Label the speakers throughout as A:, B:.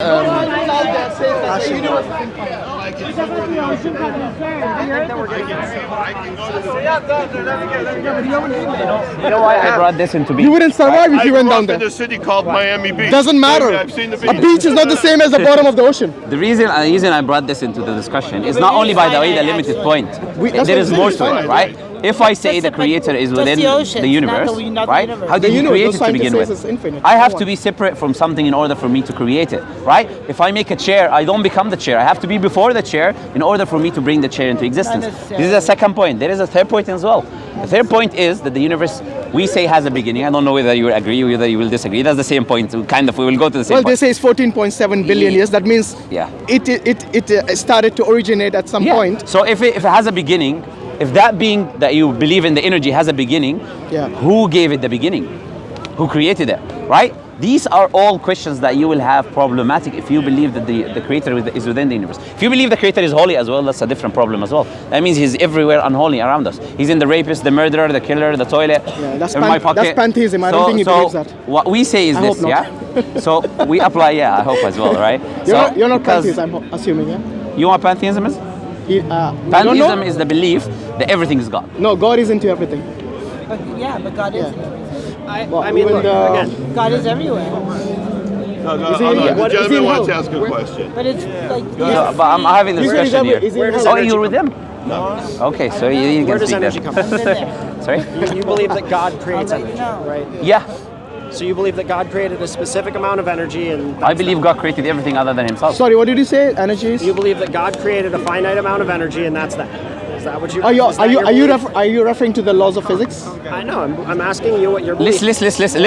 A: You know why I brought this into being?
B: You wouldn't survive if you went down there.
C: in a city called Miami Beach.
B: Doesn't matter.
C: I've seen the beach.
B: A beach is not the same as the bottom of the ocean.
A: The reason I brought this into the discussion is not only, by the way, the limited point. There is more to it, right? If I say the creator is within the universe, right? How did he create it to begin with? I have to be separate from something in order for me to create it, right? If I make a chair, I don't become the chair. I have to be before the chair in order for me to bring the chair into existence. This is the second point. There is a third point as well. The third point is that the universe, we say, has a beginning. I don't know whether you agree or whether you will disagree. That's the same point. We will go to the same point.
B: Well, they say it's 14.7 billion years. That means it started to originate at some point.
A: So if it has a beginning, if that being that you believe in the energy has a beginning, who gave it the beginning? Who created it, right? These are all questions that you will have problematic if you believe that the creator is within the universe. If you believe the creator is holy as well, that's a different problem as well. That means he's everywhere unholy around us. He's in the rapist, the murderer, the killer, the toilet, in my pocket.
B: That's pantheism. I don't think he believes that.
A: What we say is this, So we apply, I hope as well, right?
B: You're not pantheism, I'm assuming,
A: You know what pantheism is? Pantheism is the belief that everything is God.
B: No, God is into everything.
D: But God is in everything.
E: I mean, look, again,
D: God is everywhere.
C: The gentleman wants to ask a question.
D: But it's like...
A: But I'm having a discussion here. You're with them?
C: No.
A: Okay, so you
E: where
A: can
E: does
A: speak
E: energy
A: then.
E: come from?
A: Sorry?
E: You believe that God creates energy, right?
A: Yeah.
E: So you believe that God created a specific amount of energy and...
A: I believe God created everything other than himself.
B: Sorry, what did you say? Energy is?
E: You believe that God created a finite amount of energy and that's that? Is that what you...
B: Are you referring to the laws of physics?
E: I know. I'm asking you what your belief is.
A: Listen.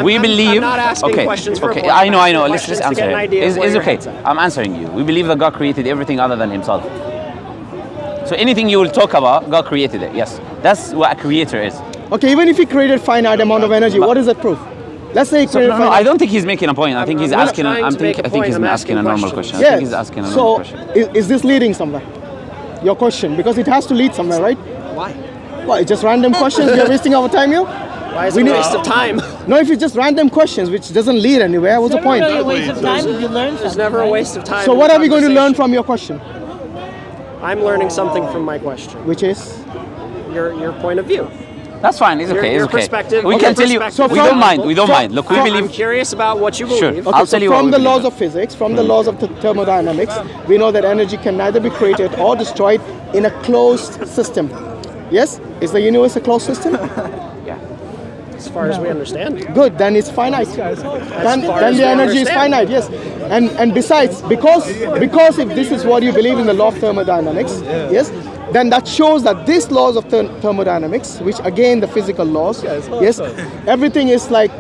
A: We believe...
E: I'm not asking questions for a point.
A: I know. Let's
E: Questions to
A: answer
E: get an
A: it.
E: idea of where
A: It's
E: your
A: okay.
E: head's at.
A: I'm answering you. We believe that God created everything other than himself. So anything you will talk about, God created it. Yes. That's what a creator is.
B: Okay, even if he created finite amount of energy, what is that proof? Let's say he created
A: No, I don't think he's making a point. I think he's asking. I think he's asking a normal question. I think he's asking a normal question.
B: So is this leading somewhere? Your question, because it has to lead somewhere, right?
E: Why?
B: Well, it's just random questions. We are wasting our time here.
E: Why is it a waste of time?
B: No, if it's just random questions which doesn't lead anywhere, what's the point?
D: It's never a waste of time if you learn something.
E: There's never a waste of time.
B: So what are we going to learn from your question?
E: I'm learning something from my question.
B: Which is?
E: Your point of view.
A: That's fine. It's okay.
E: Your
A: It's okay.
E: perspective.
A: We can tell you.
E: So
A: We don't mind. We don't mind. Look, we
E: I'm
A: believe.
E: curious about what you believe.
A: Sure.
B: Okay,
A: I'll tell you
B: from
A: what
B: the
A: we
B: laws
A: believe.
B: of physics, from the laws of thermodynamics, we know that energy can neither be created or destroyed in a closed system. Yes? Is the universe a closed system?
A: Yeah.
E: As far as we understand.
B: Good, then it's finite. Then the energy is finite, yes. And besides, because if this is what you believe in the law of thermodynamics, yes, then that shows that these laws of thermodynamics, which again the physical laws, yes, everything is like,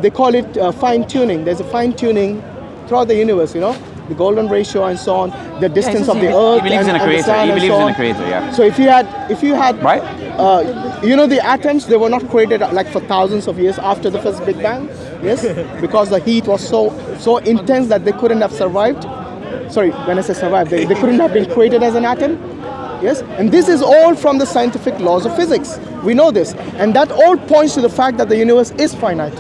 B: they call it fine-tuning. There's a fine-tuning throughout the universe, the golden ratio and so on, the distance of the earth.
A: He believes in a creator. He believes in a creator, yeah.
B: So if you had
A: Right?
B: the atoms, they were not created like for thousands of years after the first Big Bang, yes, because the heat was so intense that they couldn't have survived. Sorry, when I say survived, they couldn't have been created as an atom. Yes, and this is all from the scientific laws of physics. We know this, and that all points to the fact that the universe is finite.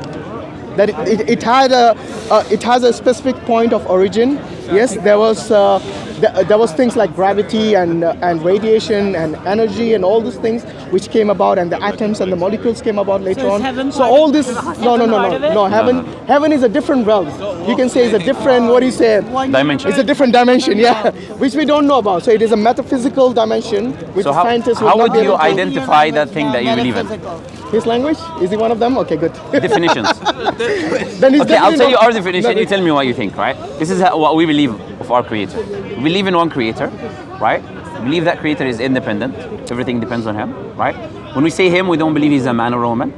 B: That it has a specific point of origin. Yes, there was things like gravity and radiation and energy and all these things which came about, and the atoms and the molecules came about later on. So all this, no. Heaven is a different realm. You can say it's a different, what do you say?
A: Dimension.
B: It's a different dimension, yeah, which we don't know about. So it is a metaphysical dimension, which
A: So
B: scientists will
A: how
B: not
A: would
B: be
A: you
B: able to-
A: identify that thing that you believe in?
B: His language? Is he one of them? Okay, good.
A: Definitions.
B: Then he's
A: Okay, I'll
B: definitely
A: tell you
B: not-
A: our definition. You tell me what you think, right? This is what we believe of our creator. We believe in one creator, right? We believe that creator is independent. Everything depends on him, right? When we say him, we don't believe he's a man or a woman,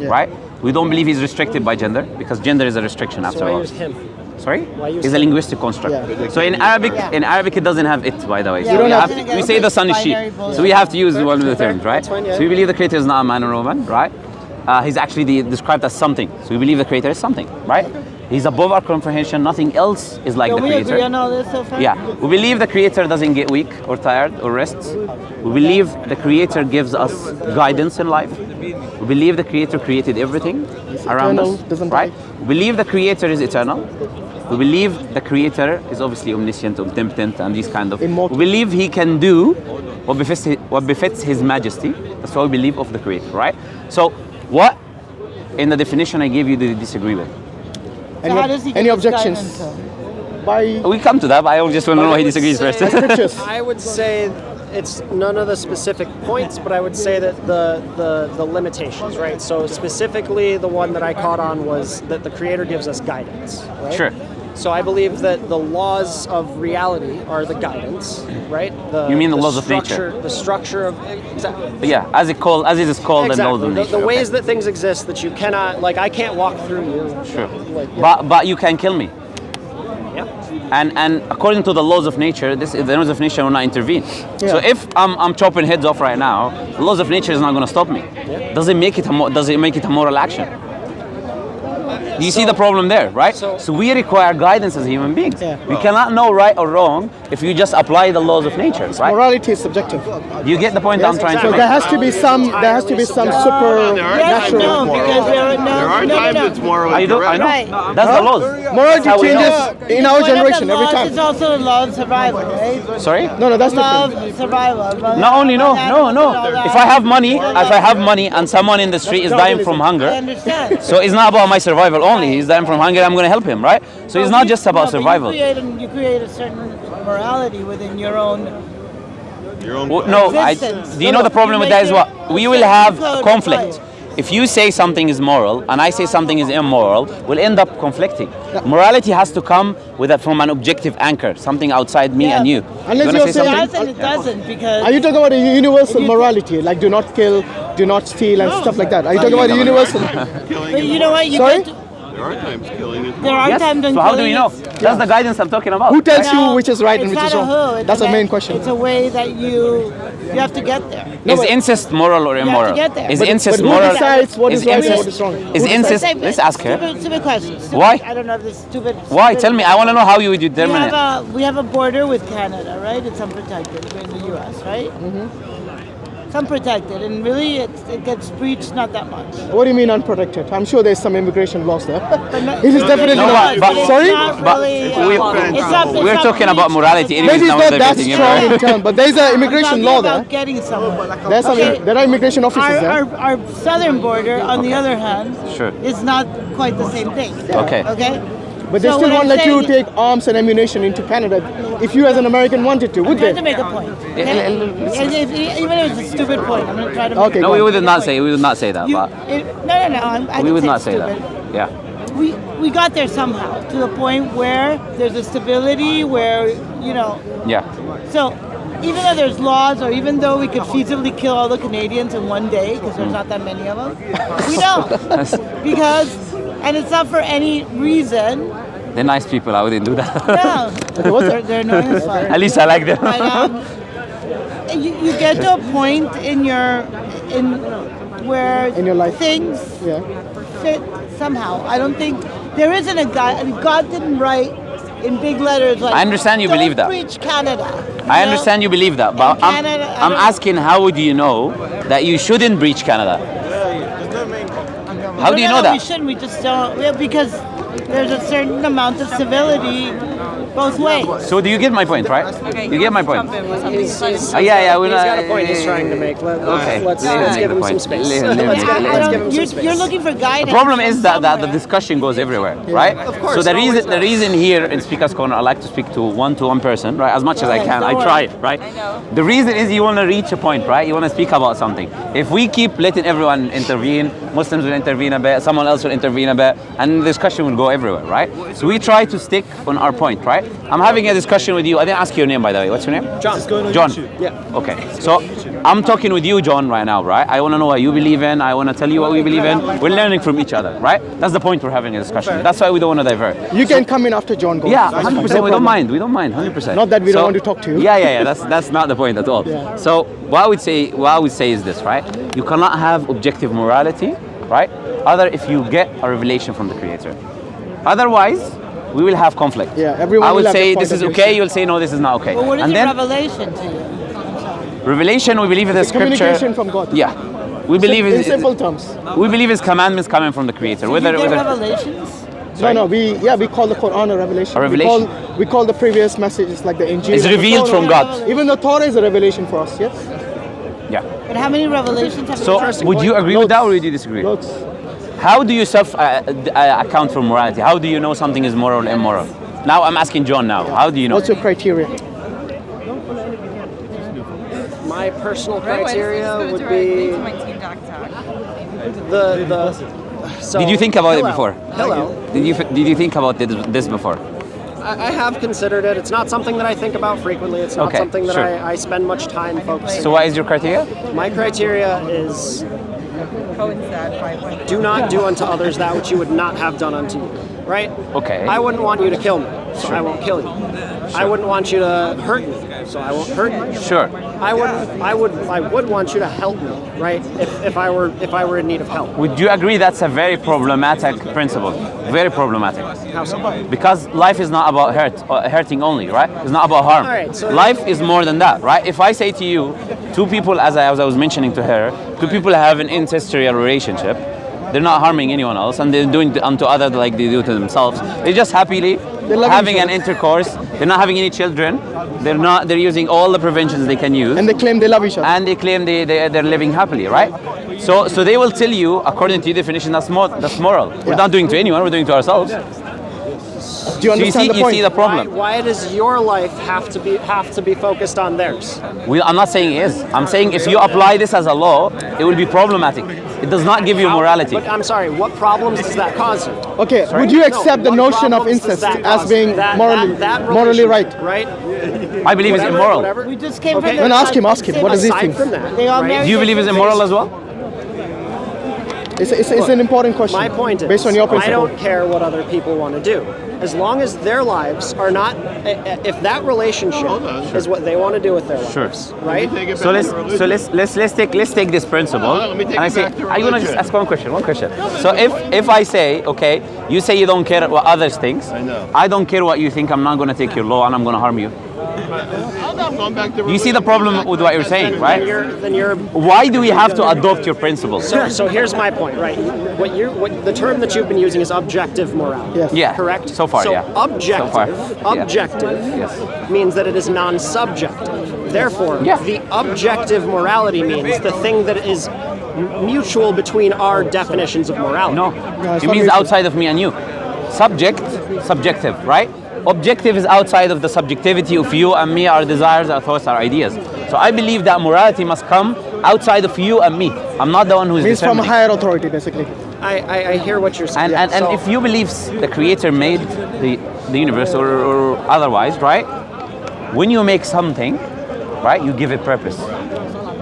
A: right? We don't believe he's restricted by gender, because gender is a restriction after
E: So why
A: all.
E: use him?
A: Sorry?
E: use
A: It's a
E: him?
A: linguistic construct.
B: Yeah.
A: So in Arabic it doesn't have it, by the way. So
D: Yeah,
A: we,
D: don't
A: have
D: have
A: to,
D: to-
A: we say the sun is she. So we have to use one of the terms, right?
E: That's fine, yeah.
A: So we believe the creator is not a man or a woman, right? He's actually described as something. So we believe the creator is something, right? He's above our comprehension. Nothing else is like
D: Don't
A: the
D: we
A: Creator.
D: agree on all this so far?
A: Yeah, we believe the Creator doesn't get weak or tired or rests. We believe the Creator gives us guidance in life. We believe the Creator created everything around
B: eternal,
A: us,
B: doesn't
A: right?
B: die.
A: We believe the Creator is eternal. We believe the Creator is obviously omniscient, omnipotent, and these kind of.
B: Immortal.
A: We believe He can do what befits His Majesty. That's what we believe of the Creator, right? So, what in the definition I gave you do you disagree with?
D: So how does he
B: Any
D: get his
B: objections?
D: guidance?
B: By
A: We come to that, but I just want to know why he disagrees first.
B: scriptures.
E: I would say it's none of the specific points, but I would say that the limitations, right? So specifically, the one that I caught on was that the Creator gives us guidance, right?
A: Sure.
E: So I believe that the laws of reality are the guidance, right?
A: You mean the laws of nature?
E: structure, the structure of exactly.
A: Yeah, as it is called
E: Exactly.
A: the laws of nature.
E: The ways
A: okay.
E: that things exist that you cannot, like, I can't walk through you.
A: Sure.
E: Like, yeah.
A: But you can kill me.
E: Yep.
A: And according to the laws of nature, the laws of nature will not intervene.
B: Yeah.
A: So if I'm chopping heads off right now, the laws of nature is not going to stop me. Does it make it a moral action? Do you see the problem there, right?
E: So-
A: we require guidance as human beings.
B: Yeah.
A: We cannot know right or wrong if you just apply the laws of nature, right?
B: Morality is subjective.
A: Do you get the point I'm trying
B: So
A: to
B: there
A: make?
B: has to be some. There has to be some
C: There are
B: supernatural.
C: times
D: No,
C: it's
D: because
C: moral.
D: no,
C: There are
D: no,
C: times
D: no.
C: it's morally
A: I
C: correct.
A: know.
D: Right.
A: That's the laws.
B: Morality
A: That's how we know.
B: changes in our
D: One of the
B: generation every
D: laws is
B: time.
D: also the law of survival, right?
A: Sorry?
B: No, that's
D: Law
B: different.
D: of survival.
A: Not only no. If I have money, and someone in the street is dying from
D: I
A: hunger,
D: understand.
A: so it's not about my survival only. He's dying from hunger. I'm going to help him, right? So it's not just about
D: No, but
A: survival.
D: You create a certain morality within your own.
C: Your own
A: Well, no,
D: Existence.
A: do you know the problem with that is what? We will have conflict. If you say something is moral and I say something is immoral, we'll end up conflicting. Morality has to come from an objective anchor, something outside me
D: Yeah.
A: and you.
B: Unless
A: wanna
B: you're
A: say
B: saying-
D: It
A: something?
D: doesn't. It doesn't because.
B: Are you talking about a universal
D: you-
B: morality, like do not kill, do not steal, and stuff like that? Are you talking about a universal?
C: killing
D: But
C: is
D: you know what? You
B: Sorry?
D: get to,
C: There are times killing is
D: there are
A: Yes.
D: times when
A: So how do
D: killing
A: you know?
D: is-
A: That's the guidance I'm talking about.
B: Who tells
D: No,
B: you which is right and
D: it's
B: which is
D: not a
B: wrong?
D: who, it's
B: That's
D: a
B: the main
D: way-
B: question.
D: It's a way that you have to get there.
A: Is incest moral or immoral?
D: get there.
A: Is
D: But-
A: incest
B: but who
A: moral?
B: decides what is right and
A: incest,
B: what is wrong?
A: Is
B: Who
A: incest?
D: Stupid-
A: Let's ask her.
D: Stupid question. Stupid,
A: Why?
D: I don't know if this is stupid.
A: Why?
D: stupid-
A: Tell me. I want to know how you would determine it.
D: We have a border with Canada, right? It's unprotected in the U.S., right? Mm-hmm. It's unprotected, and really it gets breached not that much.
B: What do you mean unprotected? I'm sure there's some immigration laws there.
D: But not-
B: It is definitely
A: No,
B: not.
A: but-
D: it's
B: Sorry?
D: not
A: But
D: really,
A: we're
D: not
A: talking about
D: breached.
A: morality.
D: It's
A: Anyways,
B: Maybe it's
A: now
B: not
A: we're
B: that
A: debating
B: strong
A: everywhere.
B: in term, but there's an
D: I'm
B: immigration
D: talking
B: law
D: about
B: there.
D: getting somewhere.
B: There's some,
D: Okay.
B: there are immigration officers there.
D: Our southern border, on the other hand,
A: Sure.
D: is not quite the same thing.
A: Okay.
D: Okay.
B: But they
D: So
B: still
D: what
B: won't
D: I'm
B: let you
D: saying-
B: take arms and ammunition into Canada if you as an American wanted to, would
D: I'm trying
B: they?
D: to make a point. Okay? Even if it's a stupid point, I'm going to try to make
B: Okay,
D: a
A: No,
B: go
A: we
B: on.
A: would not say. We would not say that.
D: You,
A: But
D: no. I
A: we
D: didn't
A: would
D: say
A: not
D: it's
A: say that.
D: stupid.
A: Yeah.
D: We got there somehow to the point where there's a stability where,
A: Yeah.
D: so even though there's laws or even though we could feasibly kill all the Canadians in one day, because there's not that many of them, we don't. Because, and it's not for any reason,
A: They're nice people. I wouldn't do that.
D: no. They're annoying as fuck.
A: At least I like them.
D: But, you get to a point in where
B: In your life.
D: things
B: Yeah.
D: fit somehow. I don't think there isn't a God. I mean, God didn't write in big letters like.
A: I understand you
D: "Don't
A: believe that.
D: Preach Canada.
A: I understand you believe that, but
D: And Canada, I
A: I'm
D: don't-
A: asking how would you know that you shouldn't breach Canada? How do you know
D: We
A: that?
D: shouldn't. We just don't. Because there's a certain amount of civility both ways.
A: So do you get my point, right? You get my point. Yeah, we're
E: He's
A: not.
E: got a point he's trying to make.
A: Okay.
E: Let's
A: Leave
E: give
A: the
E: him some
A: point.
E: space.
A: Leave
E: Let's
A: him
E: give
A: the
E: him
A: point.
E: some space.
D: You're looking for guidance.
A: The problem is that the
D: somewhere.
A: discussion goes everywhere, right? Of course. So the reason here in Speaker's Corner, I like to speak to one right? As much as I can. I
D: Don't
A: try,
D: worry.
A: right? The reason is you want to reach a point, right? You want to speak about something. If we keep letting everyone intervene, Muslims will intervene a bit, someone else will intervene a bit, and the discussion will go everywhere, right? So we try to stick on our point, right? I'm having a discussion with you. I didn't ask you your name, by the way. What's your name?
E: John.
A: John.
E: Yeah.
A: Okay. So I'm talking with you, John, right now, right? I want to know what you believe in. I want to tell you what we believe in. We're learning from each other, right? That's the point we're having a discussion. That's why we don't want to divert.
B: You can come in after John goes.
A: Yeah,
B: That's fine.
A: 100%.
B: No
A: We don't
B: problem.
A: mind. We don't mind. 100%.
B: Not that we don't want to talk to you.
A: Yeah. That's not the point at all.
B: Yeah.
A: So what I would say is this, right? You cannot have objective morality, right? Other if you get a revelation from the Creator. Otherwise, we will have conflict.
B: Yeah, everyone
A: I
B: will
A: would
B: have
A: say
B: their
A: this
B: point
A: is
B: of view.
A: okay, you'll say no, this is not okay.
D: Well, what is
A: And
D: a
A: then
D: revelation to you?
A: revelation, we believe in the
B: It's
A: scripture.
B: communication from God.
A: Yeah. We believe
B: in simple terms.
A: We believe his commandments coming from the Creator.
D: You get revelations?
B: No, we call the Quran a revelation.
A: A revelation.
B: We call the previous messages like the Injil.
A: It's
B: and the
A: revealed
B: Torah.
A: from God.
B: Even the Torah is a revelation for us, yes?
A: Yeah.
D: But how many revelations have
A: So,
D: you
A: would you agree with that or would you disagree?
B: Lots.
A: How do you account for morality? How do you know something is moral or immoral? Now I'm asking John now. How do you know?
B: What's your criteria?
E: My personal criteria would be the so
A: Did you think about it before?
E: Hello.
A: Did you think about this before?
E: I have considered it. It's not something that I think about frequently. It's not
A: Okay,
E: something that
A: sure.
E: I spend much time focusing
A: So what is your criteria?
E: on. My criteria is do not do unto others that which you would not have done unto you. Right?
A: Okay.
E: I wouldn't want you to kill me, so I won't kill you. I wouldn't want you to hurt me, so I won't hurt you.
A: Sure.
E: I would want you to help me, right? If I were in need of help.
A: Would you agree that's a very problematic principle? Very problematic.
E: How so?
A: Because life is not about hurting only, right? It's not about harm.
E: All right, so
A: life is more than that, right? If I say to you, two people, as I was mentioning to her, two people have an incestual relationship. They're not harming anyone else, and they're doing unto others like they do to themselves. They're just happily having an intercourse. They're not having any children. They're using all the preventions they can use.
B: And they claim they love each other.
A: And they claim they're living happily, right? So they will tell you, according to your definition, that's moral. We're not doing to anyone, we're doing to ourselves.
B: Do you understand the
A: You
B: point?
A: see the problem.
E: Why does your life have to be focused on theirs?
A: I'm not saying it is. I'm saying if you apply this as a law, it will be problematic. It does not give you morality.
E: But I'm sorry, what problems does that cause you?
B: Okay, would you accept the
E: what
B: notion of
E: problems does
B: incest
E: that
B: as
E: cause?
B: being
E: That
B: morally right?
E: relationship, right?
A: I believe it's
E: Whatever,
A: immoral.
E: whatever.
D: We just came
E: Okay.
D: from
B: Then ask him. What does he
E: Aside
B: think?
E: from that,
D: They all
E: right?
D: married
A: Do you believe it's immoral as well?
B: It's an important question.
E: My point is,
B: based on your
E: I
B: principle.
E: don't care what other people want to do. As long as their lives are not, if that relationship is what they want to do with their lives, right?
A: So let's take this principle.
C: Let me take
A: And I
C: it
A: say,
C: back to
A: I want to just
C: religion.
A: ask one question. So if I say, okay, you say you don't care what others think.
C: I know.
A: I don't care what you think. I'm not going to take your law and I'm going to harm you.
C: I'm going back to
A: You see the problem with what you're saying, right?
E: Then you're
A: Why do we have to adopt your principles?
E: So here's my point, right? What the term that you've been using is objective morality.
B: Yes.
A: Yeah.
E: Correct?
A: So far, yeah.
E: Objective,
A: So far, yeah.
E: objective
A: Yes.
E: means that it is non-subjective. Therefore,
A: Yeah.
E: the objective morality means the thing that is mutual between our definitions of morality.
A: No,
B: it's
A: it
B: not
A: means
B: mutual.
A: outside of me and you. Subjective, right? Objective is outside of the subjectivity of you and me, our desires, our thoughts, our ideas. So I believe that morality must come outside of you and me. I'm not the one who is
B: Means from a
A: determining.
B: higher authority, basically.
E: I hear what you're saying.
A: And if you believe the Creator made the universe or otherwise, right? When you make something, right, you give it purpose.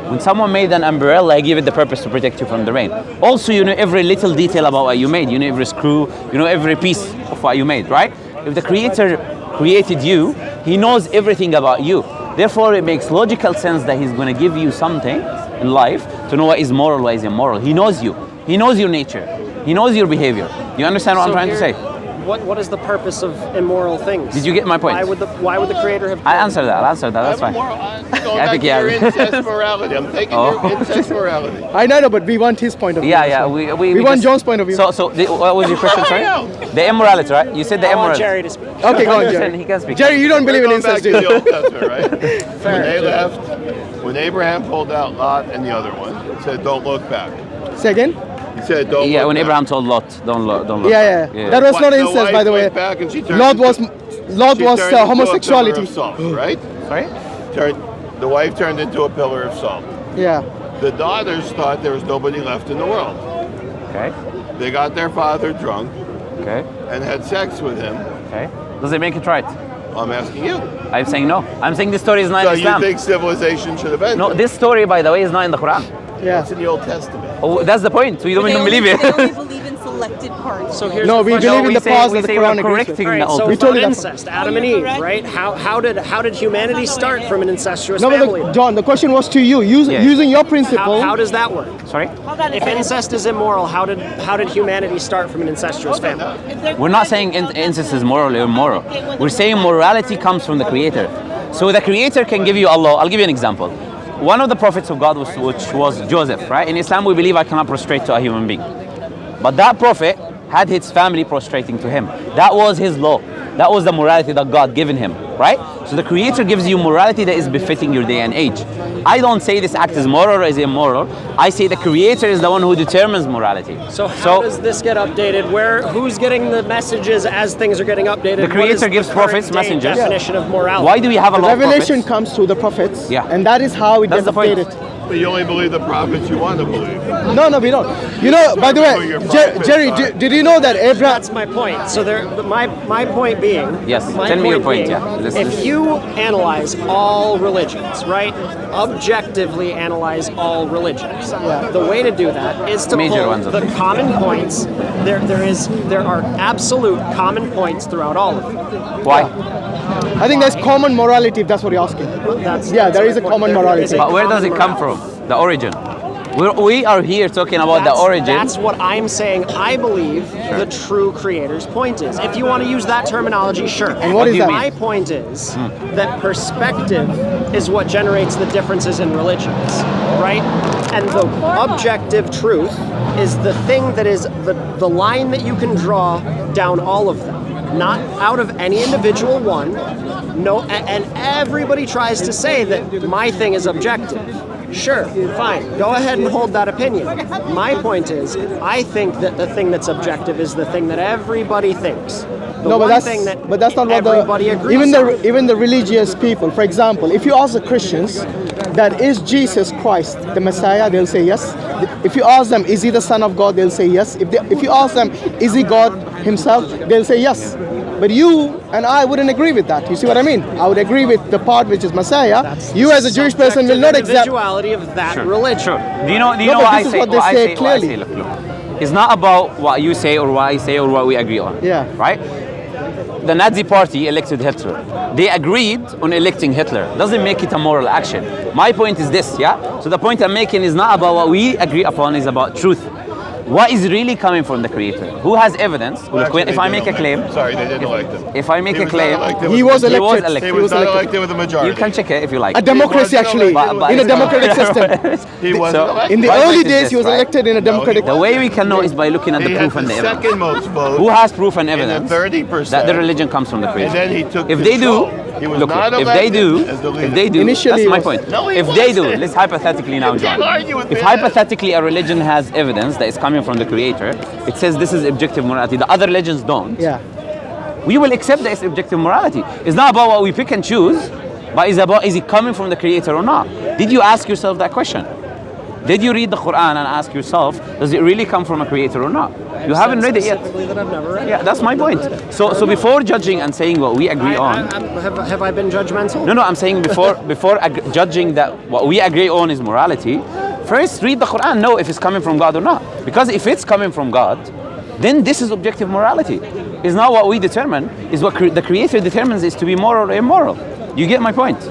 A: When someone made an umbrella, I give it the purpose to protect you from the rain. Also, you know every little detail about what you made. You know every screw, you know every piece of what you made, right? If the Creator created you, He knows everything about you. Therefore, it makes logical sense that He's going to give you something in life to know what is moral, what is immoral. He knows you. He knows your nature. He knows your behavior. You understand what I'm trying to say?
E: What is the purpose of immoral things?
A: Did you get my point?
E: Why would the Creator have?
A: I'll answer that. That's fine.
C: Going
A: I
C: back
A: think,
C: to
A: yeah.
C: your incest morality. I'm taking your incest morality.
B: I know, but we want his point of view.
A: Yeah.
B: We want
A: just-
B: John's point of view.
A: So what was your question, sorry? The immorality, right? You said the
E: I want
A: immorality.
E: Jerry to speak.
B: Okay, go on,
A: Listen,
B: Jerry.
A: he can speak.
B: Jerry, you don't believe in
C: Going back
B: incest,
C: to
B: do
C: the
B: you?
C: Old Testament, right? When they left, when Abraham pulled out Lot and the other one, it said, "Don't look back."
B: Say again?
C: He said, "Don't."
A: Yeah,
C: look
A: when
C: back.
A: Abraham told Lot, don't look.
B: Yeah. That was not incest,
C: wife
B: by the way.
C: went back and she turned
B: Lot
C: into-
B: was
C: she turned into a pillar
B: homosexuality.
C: of salt, right?
A: Sorry?
C: The wife turned into a pillar of salt.
B: Yeah.
C: The daughters thought there was nobody left in the world.
A: Okay.
C: They got their father drunk
A: Okay.
C: and had sex with him.
A: Okay. Does it make it right?
C: I'm asking you.
A: I'm saying no. I'm saying this story is not
C: So
A: in
C: you
A: Islam.
C: think civilization should have ended?
A: No, this story, by the way, is not in the Quran.
B: Yeah.
C: It's in the Old Testament.
A: Oh, that's the point. So you don't even believe it.
F: They only believe in selected
D: part.
E: So here's
B: No,
E: the
B: we
E: question.
B: believe in the pause
A: we
B: that the
A: say
B: Quran
A: we're
B: agrees with.
A: correcting
E: All right,
A: the
E: so
A: old.
B: We
E: for
B: told you that.
E: incest, Adam and Eve, right? How did humanity start from an incestuous
B: No,
E: family?
B: but John, the question was to you. Using your principle.
E: How does that work?
A: Sorry?
D: Hold on a
E: If
D: second.
E: incest is immoral, how did humanity start from an incestuous family?
A: We're not saying incest is moral or immoral. We're saying morality comes from the Creator. So the Creator can give you Allah. I'll give you an example. One of the prophets of God which was Joseph, right? In Islam, we believe I cannot prostrate to a human being. But that prophet had his family prostrating to him. That was his law. That was the morality that God given him, right? So the Creator gives you morality that is befitting your day and age. I don't say this act is moral or is immoral. I say the Creator is the one who determines morality.
E: So how does this get updated? Who's getting the messages as things are getting updated?
A: The Creator
E: What is the
A: gives
E: current
A: prophets,
E: day
A: messengers.
E: Definition of morality.
A: Why do we have a
B: The
A: law of
B: revelation
A: prophets?
B: comes through the prophets.
A: Yeah.
B: And that is how it
A: That's
B: gets
A: the point.
B: updated.
C: But you only believe the prophets you want to believe.
B: No, we don't. You know, by the way, Jerry, did you know that Abraham?
E: That's my point. So my point being.
A: Yes,
E: my
A: tell me your point,
E: being,
A: yeah.
E: If you analyze all religions, right? Objectively analyze all religions. The way to do that is to
A: Major
E: pull
A: ones,
E: the common points. There are absolute common points throughout all of them.
A: Why?
B: I think there's common morality, if that's what you're asking. There is a common morality.
A: But where does it come from? The origin. We are here talking about the origin.
E: That's what I'm saying. I believe the true Creator's point is. If you want to use that terminology, sure.
B: And what is that?
E: My point is that perspective is what generates the differences in religions, right? And the objective truth is the thing that is the line that you can draw down all of them, not out of any individual one. No, and everybody tries to say that my thing is objective. Sure, fine. Go ahead and hold that opinion. My point is, I think that the thing that's objective is the thing that everybody thinks.
B: But that's not what
E: everybody agrees on.
B: even the religious people. For example, if you ask the Christians, that is Jesus Christ the Messiah, they'll say yes. If you ask them, is he the Son of God, they'll say yes. If you ask them, is he God himself, they'll say yes. But you and I wouldn't agree with that. You see what I mean? I would agree with the part which is Messiah. You as a Jewish person will not accept.
E: Individuality of that religion.
A: Sure. Do you know
B: but
A: what I
B: this is
A: say?
B: what they
A: What I
B: say
A: say,
B: clearly.
A: Look. It's not about what you say or what I say or what we agree on.
B: Yeah.
A: Right? The Nazi party elected Hitler. They agreed on electing Hitler. Doesn't make it a moral action. My point is this, yeah? So the point I'm making is not about what we agree upon, is about truth. What is really coming from the Creator? Who has evidence? If I make a claim,
C: Sorry, they didn't elect him.
A: if I make a claim,
B: He was
A: He was
B: elected.
A: elected.
C: He was not elected with a majority.
A: you can check it if you like.
B: A democracy, actually,
C: But
B: in a
C: it's not-
B: democratic system.
C: He wasn't
A: So-
C: elected.
B: In the
A: My
B: early
A: point is
B: days,
A: this,
B: he was
A: right?
B: elected in a democratic.
A: The way we can know is by looking at the
C: He
A: proof
C: had
A: and
C: the
A: the evidence.
C: second most vote.
A: Who has proof and
C: And the
A: evidence
C: 30%.
A: that the religion comes from the Creator?
C: And then he took
A: If they do,
C: control. He was
A: look,
C: not
A: if they
C: elected as the
A: do,
C: leader.
A: if they do,
B: Initially
A: that's my
B: he was.
A: point.
C: No, he
A: If they do,
C: wasn't.
A: let's hypothetically now,
C: You
A: John.
C: can't argue with
A: If
C: that.
A: hypothetically a religion has evidence that is coming from the Creator, it says this is objective morality. The other religions don't.
B: Yeah.
A: We will accept that it's objective morality. It's not about what we pick and choose, but it's about is it coming from the Creator or not? Did you ask yourself that question? Did you read the Quran and ask yourself, does it really come from a Creator or not? You haven't read it yet.
E: Specifically that I've never read.
A: Yeah, that's my point. So before judging and saying what we agree on,
E: Have I been judgmental?
A: no, I'm saying before judging that what we agree on is morality, first read the Quran, know if it's coming from God or not. Because if it's coming from God, then this is objective morality. It's not what we determine, it's what the Creator determines is to be moral or immoral. You get my point?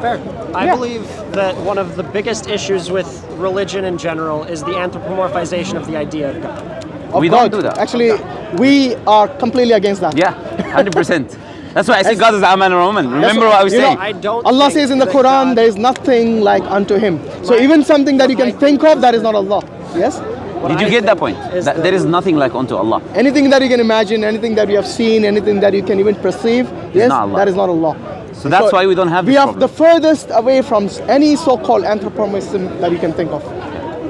E: Fair. I believe that one of the biggest issues with religion in general is the anthropomorphization of the idea of God.
B: Of
A: We
B: God.
A: don't do that.
B: Actually, we are completely against that.
A: Yeah, 100%. That's why I say God is a man or a woman. Remember what I was
B: You know,
A: saying?
E: I don't.
B: Allah
E: think
B: says in the
E: that
B: Quran,
E: God-
B: there is nothing like unto Him. So even something that you can think of, that is not Allah. Yes?
A: Did you
E: I
A: get that
E: think
A: point?
E: is
A: That
E: that-
A: there is nothing like unto Allah.
B: Anything that you can imagine, anything that you have seen, anything that you can even perceive, yes,
A: not Allah.
B: that is not Allah.
A: So that's why we don't have
B: We
A: this
B: are
A: problem.
B: the furthest away from any so-called anthropomorphism that you can think of.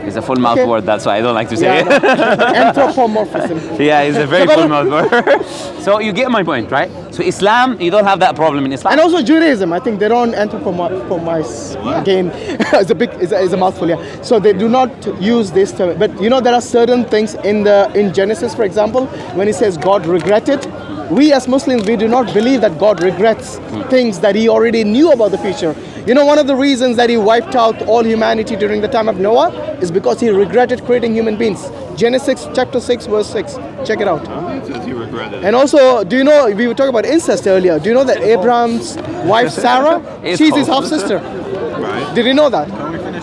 A: It's a full mouth
B: Okay.
A: word, that's why I don't like to say
B: Yeah,
A: it.
B: anthropomorphism.
A: Yeah, it's a very
B: So,
A: full mouth word. So you get my point, right? So Islam, you don't have that problem in Islam.
B: And also Judaism, I think they don't anthropomorphize again. It's a mouthful, yeah. So they do not use this term. But you know, there are certain things in Genesis, for example, when it says God regretted. We as Muslims, we do not believe that God regrets things that He already knew about the future. You know, one of the reasons that he wiped out all humanity during the time of Noah is because he regretted creating human beings. Genesis chapter 6 verse 6. Check it out.
C: It says he regretted.
B: And also, do you know, we were talking about incest earlier. Do you know that Abraham's wife Sarah, she's his half sister?
C: Right.
B: Did you know that?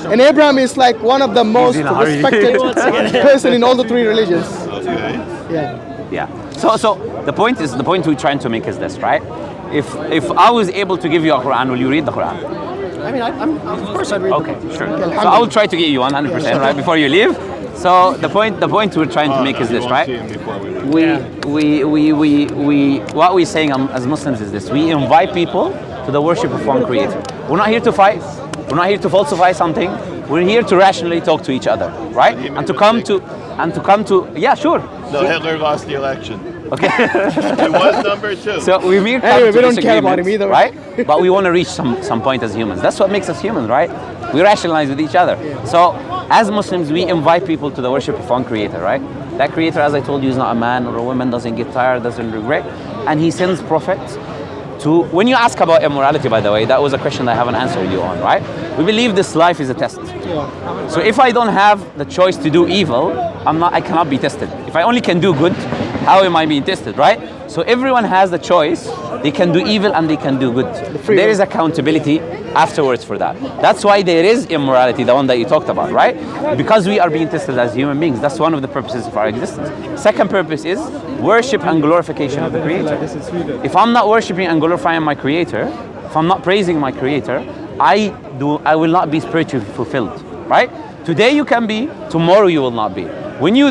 B: And Abraham is like one of the most respected person in all the three religions.
C: Okay.
B: Yeah.
A: Yeah. So the point we're trying to make is this, right? If I was able to give you a Quran, will you read the Quran?
E: I mean, of course I'd read
A: Okay,
E: the book.
A: sure. So I will try to get you 100%, right, before you leave. So the point we're trying to make is this, right? What we're saying as Muslims is this: we invite people to the worship of one Creator. We're not here to fight. We're not here to falsify something. We're here to rationally talk to each other, right? And to come to yeah, sure.
C: No, Hitler lost the election.
A: Okay.
C: He was number 2.
A: So we may come
B: Anyway,
A: to
B: we don't care about him
A: disagreements,
B: either.
A: right? But we want to reach some point as humans. That's what makes us humans, right? We rationalize with each other. So as Muslims, we invite people to the worship of one Creator, right? That Creator, as I told you, is not a man or a woman, doesn't get tired, doesn't regret, and He sends prophets to. When you ask about immorality, by the way, that was a question that I haven't answered you on, right? We believe this life is a test. So if I don't have the choice to do evil, I cannot be tested. If I only can do good, how am I being tested, right? So everyone has the choice. They can do evil and they can do good. There is accountability afterwards for that. That's why there is immorality, the one that you talked about, right? Because we are being tested as human beings. That's one of the purposes of our existence. Second purpose is worship and glorification of the Creator. If I'm not worshiping and glorifying my Creator, if I'm not praising my Creator, I will not be spiritually fulfilled, right? Today you can be, tomorrow you will not be. When you're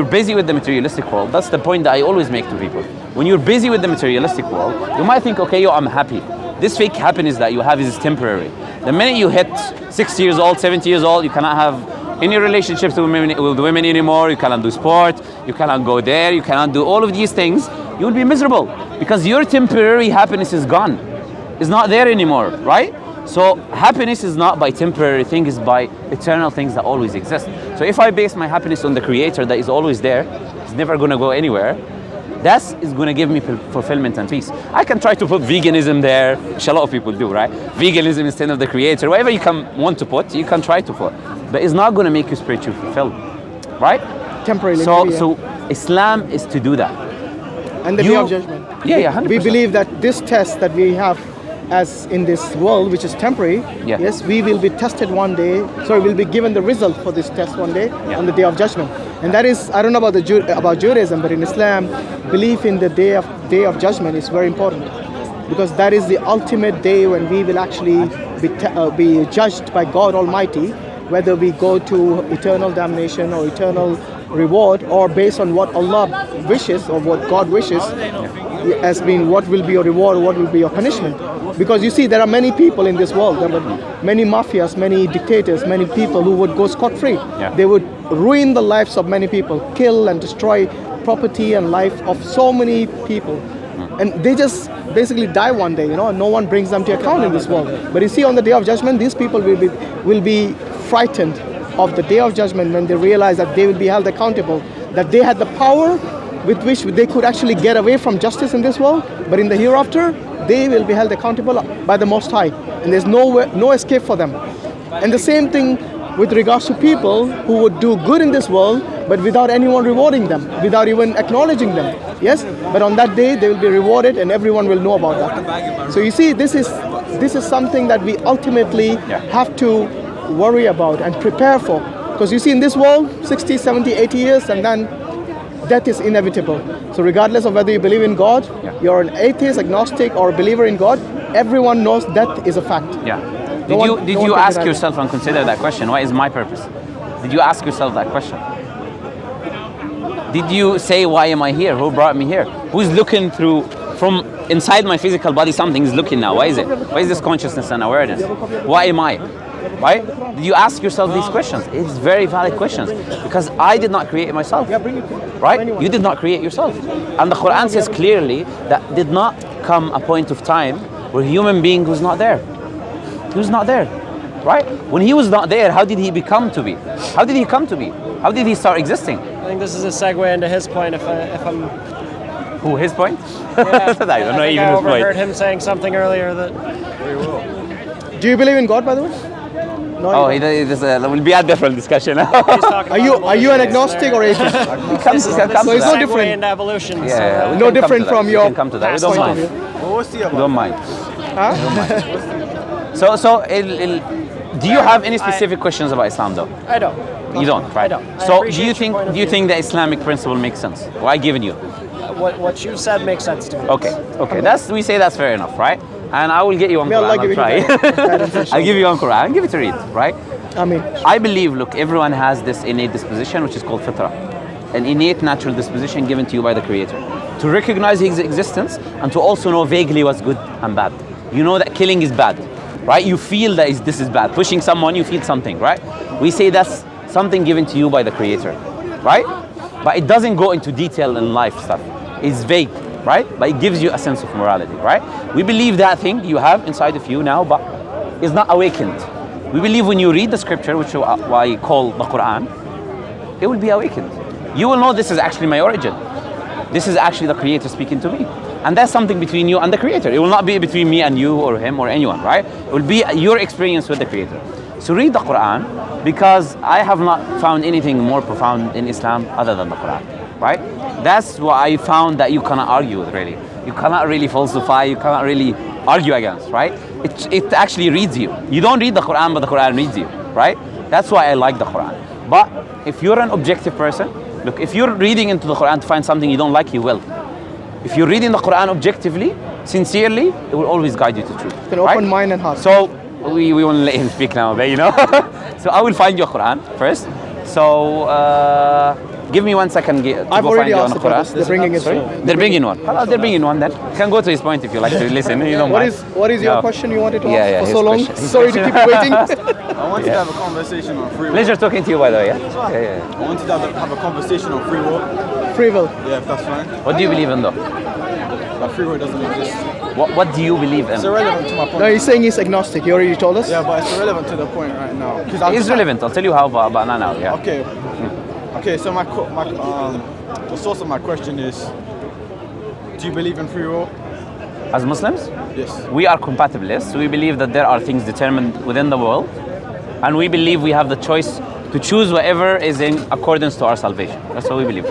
A: busy with the materialistic world, that's the point that I always make to people. When you're busy with the materialistic world, you might think, okay, I'm happy. This fake happiness that you have is temporary. The minute you hit 60 years old, 70 years old, you cannot have any relationships with women anymore, you cannot do sport, you cannot go there, you cannot do all of these things, you will be miserable because your temporary happiness is gone. It's not there anymore, right? So happiness is not by temporary things, it's by eternal things that always exist. So if I base my happiness on the Creator that is always there, it's never going to go anywhere, that is going to give me fulfillment and peace. I can try to put veganism there, which a lot of people do, right? Veganism instead of the Creator, whatever you want to put, you can try to put. But it's not going to make you spiritually fulfilled, right?
B: Temporarily.
A: So Islam is to do that.
B: And the Day of Judgment.
A: Yeah, 100%.
B: We believe that this test that we have as in this world, which is temporary, yes, we will be tested one day. So we'll be given the result for this test one day on the Day of Judgment. And that is, I don't know about Judaism, but in Islam, belief in the Day of Judgment is very important because that is the ultimate day when we will actually be judged by God Almighty, whether we go to eternal damnation or eternal reward, or based on what Allah wishes or what God wishes, as being what will be your reward or what will be your punishment. Because you see, there are many people in this world, there are many mafias, many dictators, many people who would go scot-free. They would ruin the lives of many people, kill and destroy property and life of so many people. And they just basically die one day, no one brings them to account in this world. But you see, on the Day of Judgment, these people will be frightened of the Day of Judgment when they realize that they will be held accountable, that they had the power with which they could actually get away from justice in this world, but in the hereafter, they will be held accountable by the Most High, and there's no escape for them. And the same thing with regards to people who would do good in this world, but without anyone rewarding them, without even acknowledging them. Yes, but on that day they will be rewarded, and everyone will know about that. So you see, this is something that we ultimately have to worry about and prepare for, because you see, in this world, 60, 70, 80 years, and then death is inevitable. So regardless of whether you believe in God, you're an atheist, agnostic, or a believer in God, everyone knows death is a fact.
A: Did you ask yourself and consider that question? What is my purpose? Did you ask yourself that question? Did you say, why am I here? Who brought me here? Who's looking through, from inside my physical body, something is looking now. Why is it? Why is this consciousness and awareness? Why am I? Right? Did you ask yourself these questions? It's very valid questions, because I did not create myself. Right? You did not create yourself. And the Quran says clearly that did not come a point of time where a human being was not there. He was not there. Right? When he was not there, how did he become to be? How did he come to be? How did he start existing?
E: I think this is a segue into his point. If I'm
A: Who, his point?
E: Yeah,
A: I don't know even
E: I
A: his point.
E: overheard him saying something earlier that
B: Do you believe in God, by the way? No.
A: Oh, this will be a different discussion.
B: Are you an agnostic or atheist?
A: So it's
B: no
E: Segue
B: different.
E: into evolution.
A: Yeah, we
B: No
A: can come
B: different
A: to that.
B: from
A: We
B: your
A: can come to that. We don't
B: point of
A: mind.
B: view.
A: Don't mind.
B: Huh?
A: So, do you have any specific questions about Islam, though?
E: I don't.
A: You don't, right?
E: I don't. I
A: So, do
E: appreciate
A: you
E: your
A: think
E: point of
A: do you
E: view.
A: think the Islamic principle makes sense? Why given you?
E: What you said makes sense to me.
A: Okay. We say that's fair enough, right? And I will get you on
B: May Allah
A: Quran.
B: give
A: I'll
B: you
A: try. I'll give you on Quran. Give it to read, right?
B: I mean,
A: I believe, look, everyone has this innate disposition, which is called fitrah, an innate natural disposition given to you by the Creator, to recognize His existence and to also know vaguely what's good and bad. You know that killing is bad, right? You feel that this is bad. Pushing someone, you feel something, right? We say that's something given to you by the Creator, right? But it doesn't go into detail in life stuff. It's vague, right? But it gives you a sense of morality, right? We believe that thing you have inside of you now, but is not awakened. We believe when you read the scripture, which I call the Quran, it will be awakened. You will know this is actually my origin. This is actually the Creator speaking to me. And that's something between you and the Creator. It will not be between me and you or him or anyone, right? It will be your experience with the Creator. So read the Quran, because I have not found anything more profound in Islam other than the Quran, right? That's what I found that you cannot argue with, really. You cannot really falsify, you cannot really argue against, right? It actually reads you. You don't read the Quran, but the Quran reads you, right? That's why I like the Quran. But if you're an objective person, look, if you're reading into the Quran to find something you don't like, you will. If you're reading the Quran objectively, sincerely, it will always guide you to truth.
B: It's an open mind and heart.
A: So we won't let him speak now, but So I will find your Quran first. So give me 1 second to
B: I've
A: go
B: already
A: find you on
B: asked
A: the
B: about
A: Quran.
B: this. They're bringing it.
A: Sorry? They're bringing one. They're bringing one then. You can go to his point if you like to listen. You don't mind.
B: What is your
A: No.
B: question you wanted to
A: Yeah,
B: ask
A: yeah,
B: for
A: his
B: so long?
A: question.
B: Sorry to keep you waiting.
F: I wanted to have a conversation on free will.
A: Pleasure talking to you, by the way. Yeah.
F: I wanted to have a conversation on free will.
B: Free will.
F: Yeah, if that's fine.
A: What do you believe in, though?
F: That free will doesn't exist.
A: What do you believe
F: It's
A: in?
F: irrelevant to my point.
B: No, he's saying he's agnostic. He already told us.
F: Yeah, but it's irrelevant to the point right now.
A: It is relevant. I'll tell you how, but not now. Yeah.
F: Okay. Okay. So the source of my question is: do you believe in free will?
A: As Muslims,
F: Yes.
A: we are compatibilists. We believe that there are things determined within the world, and we believe we have the choice to choose whatever is in accordance to our salvation. That's what we believe.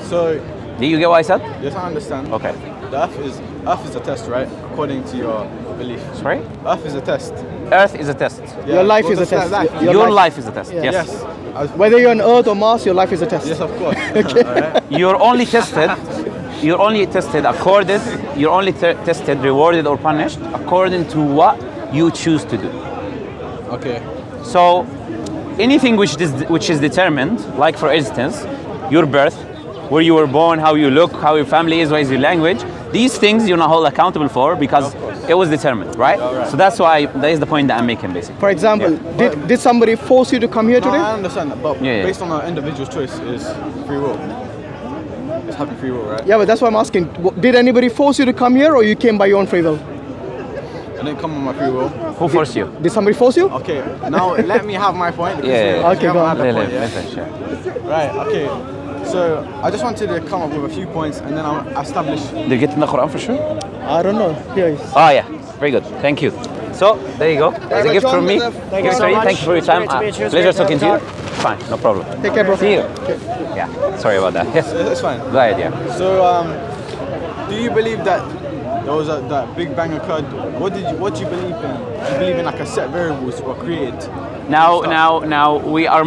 F: So
A: Do you get what I said?
F: yes, I understand.
A: Okay.
F: The Earth is a test, right? According to your belief.
A: Sorry?
F: Earth is a test.
A: Earth is a test.
F: Yeah,
B: Your life
F: well,
B: is a
F: that's
B: test.
F: life.
A: Your life is a test.
B: Yeah.
A: Yes.
F: Yes.
B: Whether you're on Earth or Mars, your life is a test.
F: Yes, of course. Alright.
A: You're only tested. You're only tested accorded. You're only tested, rewarded or punished according to what you choose to do.
F: Okay.
A: So, anything which is determined, like for instance, your birth, where you were born, how you look, how your family is, what is your language, these things you're not held accountable for because it was determined, right? So that's why that is the point that I'm making, basically.
B: For example, did somebody force you to come here
F: No,
B: today?
F: I understand that, but
A: Yeah.
F: based on an individual's choice is free will. It's having free will, right?
B: Yeah, but that's why I'm asking. Did anybody force you to come here, or you came by your own free will?
F: I didn't come on my free will.
A: Who forced you?
B: Did somebody force you?
F: Okay, now let me have my point. Because
A: Yeah.
B: Okay,
F: you
B: go
F: haven't
B: on.
F: had the point yet.
A: Sure.
F: Right, okay. So I just wanted to come up with a few points and then I'll establish.
A: Did you get in the Quran for sure?
B: I don't know. Here is.
A: Oh yeah, very good. Thank you. So there you go. There's a gift from me.
E: Thank you
A: Gift
E: so
A: for you.
E: much.
A: Thank you for your time.
E: Great to meet you. It's
A: Pleasure
E: great to
A: talking
E: have
A: to
E: a
A: you. Fine, no problem.
B: Take care, bro.
A: See you. Yeah. Sorry about that. Yes.
F: It's fine.
A: Go ahead. Yeah.
F: So do you believe that there was that Big Bang occurred? What do you believe in? Do you believe in like a set variables were created?
A: Now we are.